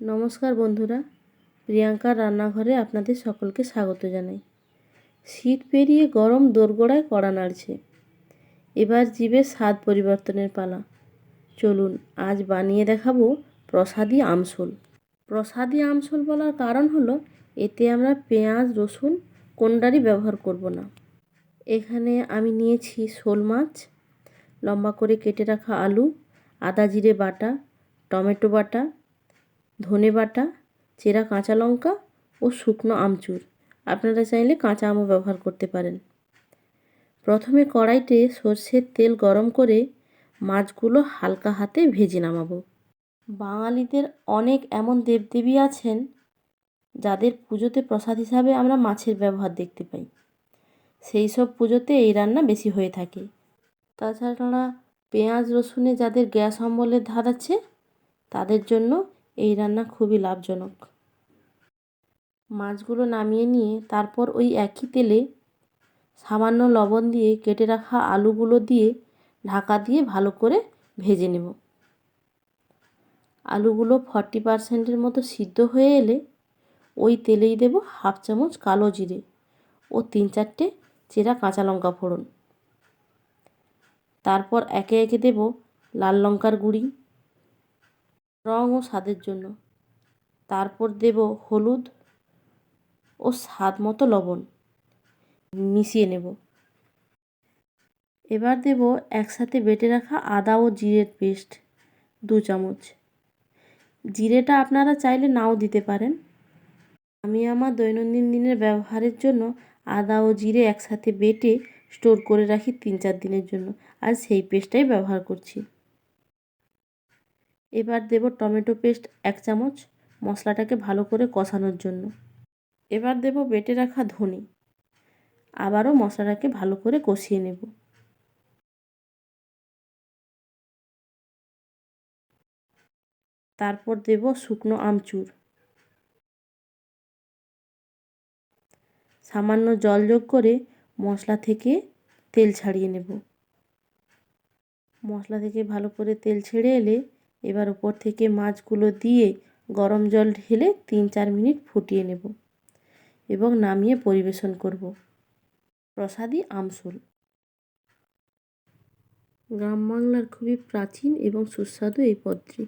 নমস্কার বন্ধুরা, প্রিয়াঙ্কার রান্নাঘরে আপনাদের সকলকে স্বাগত জানাই। শীত পেরিয়ে গরম দোরগোড়ায় কড়া নাড়ছে। এবার জিভে স্বাদ পরিবর্তনের পালা। চলুন আজ বানিয়ে দেখাবো প্রসাদী আমসল। প্রসাদী আমসল বলার কারণ হলো এতে আমরা পেঁয়াজ রসুন কোনটারই ব্যবহার করব না। এখানে আমি নিয়েছি শোল মাছ, লম্বা করে কেটে রাখা আলু, আদা জিরে বাটা, টমেটো বাটা, ধনে বাটা, চেরা কাঁচা লঙ্কা ও শুকনো আমচুর। আপনারা চাইলে কাঁচা আমও ব্যবহার করতে পারেন। প্রথমে কড়াইতে সর্ষের তেল গরম করে মাছগুলো হালকা হাতে ভেজে নামাবো। বাঙালিদের অনেক এমন দেবদেবী আছেন যাদের পুজোতে প্রসাদ হিসাবে আমরা মাছের ব্যবহার দেখতে পাই। সেই সব পুজোতে এই রান্না বেশি হয়ে থাকে। তাছাড়া পেঁয়াজ রসুনে যাদের গ্যাস অম্বলের ধাত আছে তাদের জন্য এই রান্না খুবই লাভজনক। মাছগুলো নামিয়ে নিয়ে তারপর ওই একই তেলে সামান্য লবণ দিয়ে কেটে রাখা আলুগুলো দিয়ে ঢাকা দিয়ে ভালো করে ভেজে নেব। আলুগুলো 40% মতো সিদ্ধ হয়ে এলে ওই তেলেই দেব হাফ চামচ কালো জিরে ও 3-4টে চেরা কাঁচা লঙ্কা ফোড়ন। তারপর একে একে দেব লাল লঙ্কার গুঁড়ি রং ও স্বাদের জন্য, তারপর দেব হলুদ ও স্বাদ মতো লবণ, মিশিয়ে নেব। এবার দেব একসাথে বেটে রাখা আদা ও জিরের পেস্ট 2 চামচ। জিরেটা আপনারা চাইলে নাও দিতে পারেন। আমি আমার দৈনন্দিন দিনের ব্যবহারের জন্য আদা ও জিরে একসাথে বেটে স্টোর করে রাখি 3-4 দিনের জন্য, আর সেই পেস্টটাই ব্যবহার করছি। এবার দেব টমেটো পেস্ট 1 চামচ মশলাটাকে ভালো করে কষানোর জন্য। এবার দেব বেটে রাখা ধনে, আবারও মশলাটাকে ভালো করে কষিয়ে নেব। তারপর দেব শুকনো আমচুর, সামান্য জল যোগ করে মশলা থেকে তেল ছাড়িয়ে নেব। মশলা থেকে ভালো করে তেল ছেড়ে এলে এবার উপর থেকে মাছগুলো দিয়ে গরম জল ঢেলে 3-4 মিনিট ফুটিয়ে নেব এবং নামিয়ে পরিবেশন করব। প্রসাদী আমসল গ্রাম বাংলার খুবই প্রাচীন এবং সুস্বাদু এই পদটি।